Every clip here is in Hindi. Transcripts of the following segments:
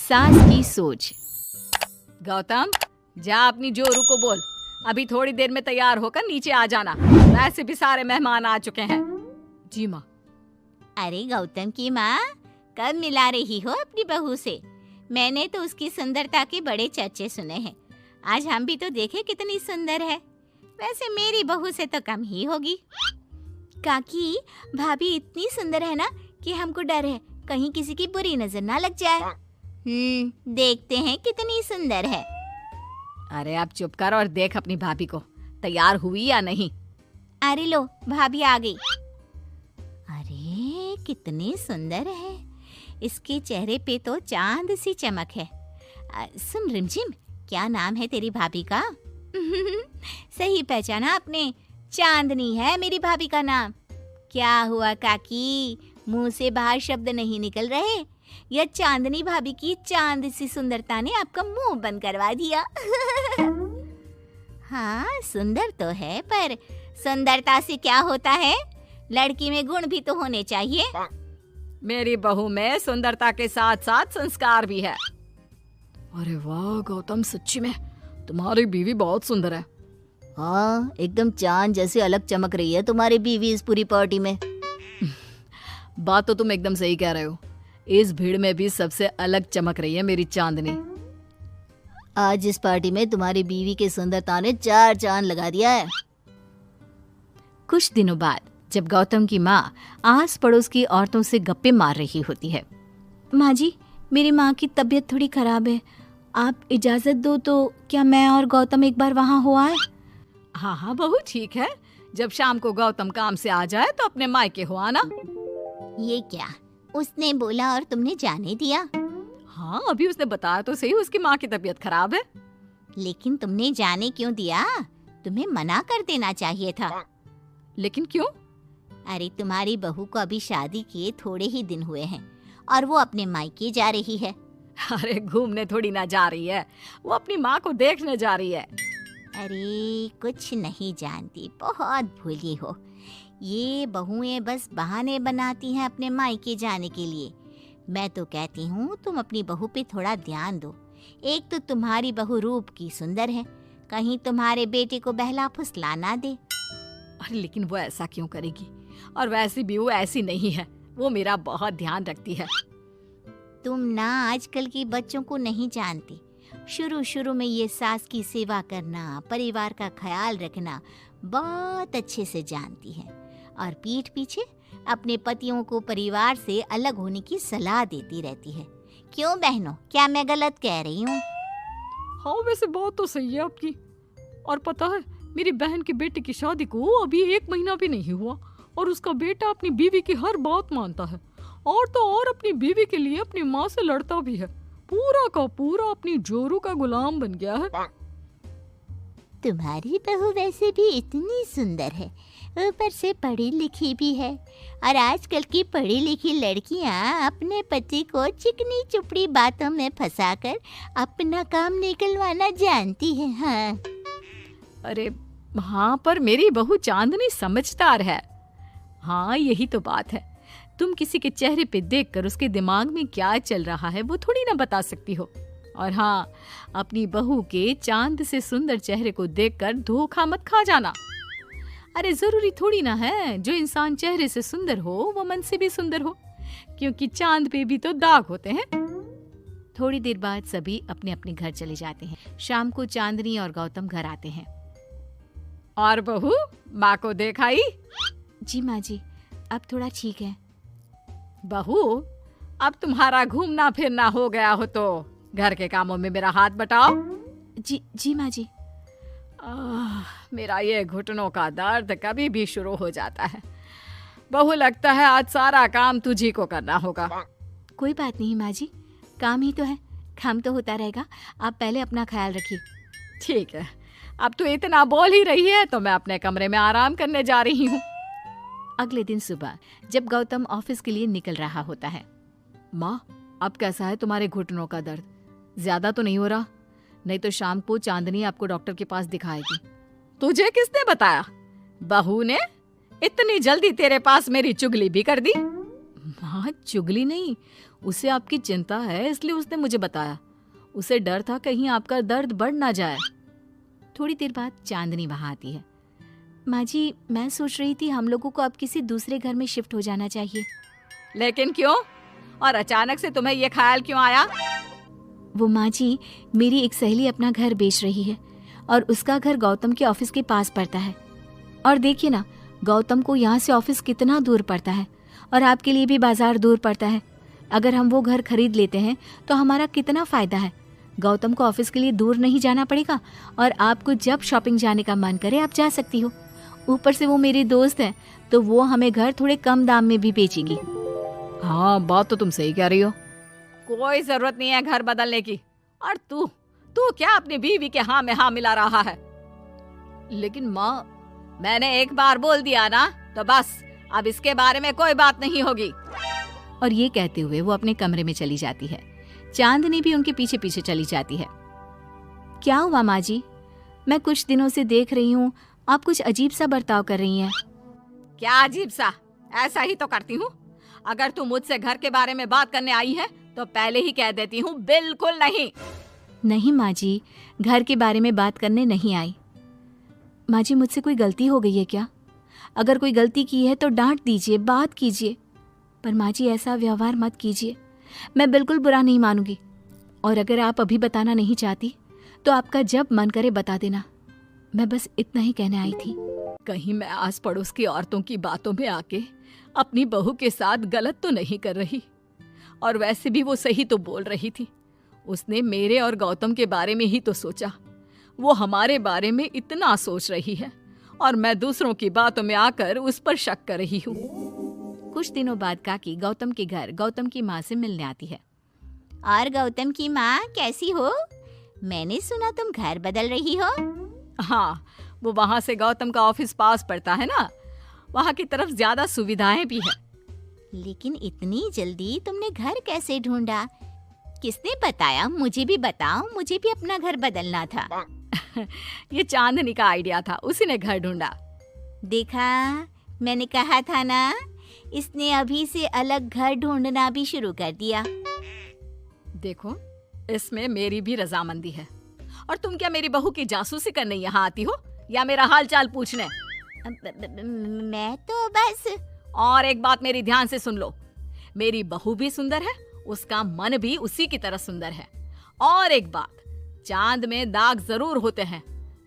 सास की सोच। गौतम, जा अपनी जोरू को बोल, अभी थोड़ी देर में तैयार होकर नीचे आ जाना। वैसे भी सारे मेहमान आ चुके हैं। जी माँ। अरे गौतम की माँ, कब मिला रही हो अपनी बहू से? मैंने तो उसकी सुंदरता के बड़े चर्चे सुने हैं। आज हम भी तो देखे कितनी सुंदर है। वैसे मेरी बहू से तो कम ही होगी। काकी, भाभी इतनी सुंदर है ना कि हमको डर है कहीं किसी की बुरी नजर ना लग जाए। देखते हैं कितनी सुंदर है। अरे आप चुप कर और देख अपनी भाभी को, तैयार हुई या नहीं। अरे लो, भाभी आ गई। अरे कितनी सुंदर है, इसके चेहरे पे तो चांद सी चमक है। सुन रिमझिम, क्या नाम है तेरी भाभी का? सही पहचाना आपने, चांदनी है मेरी भाभी का नाम। क्या हुआ काकी, मुंह से बाहर शब्द नहीं निकल रहे? यह चांदनी भाभी की चांद सी सुंदरता ने आपका मुंह बंद करवा दिया। हाँ सुंदर तो है, पर सुंदरता से क्या होता है? लड़की में गुण भी तो होने चाहिए। मेरी बहू में सुंदरता के साथ साथ संस्कार भी है। अरे वाह गौतम, सच्ची में तुम्हारी बीवी बहुत सुंदर है। हाँ, एकदम चांद जैसे अलग चमक रही है तुम्हारी बीवी इस पूरी पार्टी में। बात तो तुम एकदम सही कह रहे हो। इस भीड़ में भी सबसे अलग चमक रही है मेरी चांदनी। आज इस पार्टी में तुम्हारी बीवी की सुंदरता ने 4 चांद लगा दिया है। कुछ दिनों बाद जब गौतम की माँ आस पड़ोस की औरतों से गप्पे मार रही होती है। माँ जी, मेरी माँ की तबीयत थोड़ी खराब है, आप इजाजत दो तो क्या मैं और गौतम एक बार वहाँ हो आए? हाँ हाँ बहू, ठीक है। जब शाम को गौतम काम से आ जाए तो अपने मायके हो आना। ये क्या, उसने बोला और तुमने जाने दिया? हाँ, अभी उसने बताया तो सही, उसकी माँ की तबीयत खराब है। लेकिन तुमने जाने क्यों दिया? तुम्हें मना कर देना चाहिए था। लेकिन क्यों? अरे तुम्हारी बहू को अभी शादी किए थोड़े ही दिन हुए हैं और वो अपने मायके जा रही है। अरे घूमने थोड़ी ना जा रही है, वो अपनी माँ को देखने जा रही है। अरे कुछ नहीं जानती, बहुत भोली हो। ये बहुएं बस बहाने बनाती हैं अपने मायके जाने के लिए। मैं तो कहती हूँ तुम अपनी बहू पे थोड़ा ध्यान दो। एक तो तुम्हारी बहू रूप की सुंदर है, कहीं तुम्हारे बेटे को बहला फुसला ना दे। अरे लेकिन वो ऐसा क्यों करेगी? और वैसे भी वो ऐसी नहीं है, वो मेरा बहुत ध्यान रखती है। तुम ना आजकल के बच्चों को नहीं जानती। शुरू शुरू में ये सास की सेवा करना, परिवार का ख्याल रखना बहुत अच्छे से जानती है और पीठ पीछे अपने पतियों को परिवार से अलग होने की सलाह देती रहती है। क्यों बहनों, क्या मैं गलत कह रही हूँ? हाँ वैसे बात तो सही है आपकी। और पता है, मेरी बहन की बेटी की शादी को अभी 1 महीना भी नहीं हुआ और उसका बेटा अपनी बीवी की हर बात मानता है। और तो और अपनी बीवी के लिए अपनी माँ से लड़ता भी है। पूरा का पूरा अपनी जोरू का गुलाम बन गया है। तुम्हारी बहू वैसे भी इतनी सुंदर है, ऊपर से पढ़ी लिखी भी है। और आजकल की पढ़ी लिखी लड़कियां अपने पति को चिकनी चुपड़ी बातों में फंसाकर अपना काम निकलवाना जानती है। हाँ अरे हाँ, पर मेरी बहू चांदनी समझदार है। हाँ यही तो बात है। तुम किसी के चेहरे पे देखकर उसके दिमाग में क्या चल रहा है वो थोड़ी ना बता सकती हो। और हाँ, अपनी बहू के चांद से सुंदर चेहरे को देखकर धोखा मत खा जाना। अरे जरूरी थोड़ी ना है जो इंसान चेहरे से सुंदर हो वो मन से भी सुंदर हो, क्योंकि चांद पे भी तो दाग होते हैं। थोड़ी देर बाद सभी अपने अपने घर चले जाते हैं। शाम को चांदनी और गौतम घर आते हैं। और बहू, माँ को देखाई? जी माँ जी, अब थोड़ा ठीक है। बहू, अब तुम्हारा घूमना फिरना हो गया हो तो घर के कामों में मेरा हाथ बटाओ। जी माँ जी। मेरा ये घुटनों का दर्द कभी भी शुरू हो जाता है। बहू, लगता है आज सारा काम तुझी को करना होगा। कोई बात नहीं माँ जी, काम ही तो है, काम तो होता रहेगा। आप पहले अपना ख्याल रखिए। ठीक है, अब तो इतना बोल ही रही है तो मैं अपने कमरे में आराम करने जा रही हूँ। अगले दिन सुबह जब गौतम ऑफिस के लिए निकल रहा होता है। माँ, अब कैसा है तुम्हारे घुटनों का दर्द? ज्यादा तो नहीं हो रहा? नहीं तो शाम को चांदनी आपको डॉक्टर के पास दिखाएगी। तुझे किसने बताया? बहू ने इतनी जल्दी तेरे पास मेरी चुगली भी कर दी? माँ माँ चुगली नहीं, उसे आपकी चिंता है इसलिए उसने मुझे बताया। उसे डर था कहीं आपका दर्द बढ़ ना जाए। थोड़ी देर बाद चांदनी वहाँ आती है। माँ जी, मैं सोच रही थी हम लोगों को अब किसी दूसरे घर में शिफ्ट हो जाना चाहिए। लेकिन क्यों? और अचानक से तुम्हें ये ख्याल क्यों आया? वो माँ जी, मेरी एक सहेली अपना घर बेच रही है और उसका घर गौतम के ऑफिस के पास पड़ता है। और देखिए ना, गौतम को यहाँ से ऑफिस कितना दूर पड़ता है और आपके लिए भी बाजार दूर पड़ता है। अगर हम वो घर खरीद लेते हैं तो हमारा कितना फ़ायदा है। गौतम को ऑफिस के लिए दूर नहीं जाना पड़ेगा और आपको जब शॉपिंग जाने का मन करे आप जा सकती हो। ऊपर से वो मेरी दोस्त है तो वो हमें घर थोड़े कम दाम में भी बेचेगी। हाँ, बात तो तुम सही कह रही हो। कोई जरूरत नहीं है घर बदलने की। और तू क्या अपनी बीवी के हाँ में हाँ मिला रहा है? लेकिन माँ, मैंने एक बार बोल दिया ना, तो बस अब इसके बारे में कोई बात नहीं होगी। और ये कहते हुए वो अपने कमरे में चली जाती है। चांदनी भी उनके पीछे पीछे चली जाती है। क्या हुआ माँ जी? मैं कुछ दिनों से देख रही हूँ आप कुछ अजीब सा बर्ताव कर रही हैं। क्या अजीब सा? ऐसा ही तो करती हूँ। अगर तू मुझसे घर के बारे में बात करने आई है तो पहले ही कह देती हूँ, बिल्कुल नहीं। नहीं माँ जी, घर के बारे में बात करने नहीं आई। माँ जी, मुझसे कोई गलती हो गई है क्या? अगर कोई गलती की है तो डांट दीजिए, बात कीजिए। पर माँ जी, ऐसा व्यवहार मत कीजिए। मैं बिल्कुल बुरा नहीं मानूंगी। और अगर आप अभी बताना नहीं चाहती तो आपका जब मन करे बता देना। मैं बस इतना ही कहने आई थी। कहीं मैं आस पड़ोस की औरतों की बातों में आके अपनी बहू के साथ गलत तो नहीं कर रही? और वैसे भी वो सही तो बोल रही थी। उसने मेरे और गौतम के बारे में ही तो सोचा। वो हमारे बारे में इतना सोच रही है और मैं दूसरों की बातों में आकर उस पर शक कर रही हूँ। कुछ दिनों बाद काकी गौतम के घर गौतम की माँ से मिलने आती है। और गौतम की माँ, कैसी हो? मैंने सुना तुम घर बदल रही हो। हाँ, वो वहाँ से गौतम का ऑफिस पास पड़ता है ना, वहाँ की तरफ ज्यादा सुविधाएं भी है। लेकिन इतनी जल्दी तुमने घर कैसे ढूंढा? किसने बताया? मुझे भी बताओ, मुझे भी अपना घर बदलना था। ये चांदनी का आइडिया था, उसी ने घर ढूंढा। देखा, मैंने कहा था ना, इसने अभी से अलग घर ढूंढना भी शुरू कर दिया। देखो, इसमें मेरी भी रजामंदी है। और तुम क्या मेरी बहू की जासूसी करने यहाँ आती हो या मेरा हाल चाल पूछने? मैं तो बस। और एक बात मेरी ध्यान से सुन लो, मेरी बहू भी सुंदर है, उसका मन भी उसी की तरह सुंदर है। और एक बात, चांद में दाग जरूर होते हैं,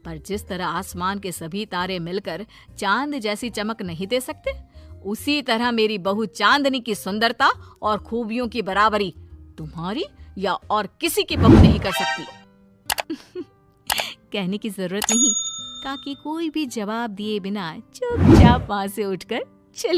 पर जिस तरह आसमान के सभी तारे मिलकर चांद जैसी चमक नहीं दे सकते, उसी तरह मेरी बहू चांदनी की सुंदरता और खूबियों की बराबरी तुम्हारी या और किसी की बहू नहीं कर सकती। कहने की जरूरत नहीं। काकी कोई भी जवाब दिए बिना चुपचाप वहां से उठकर चली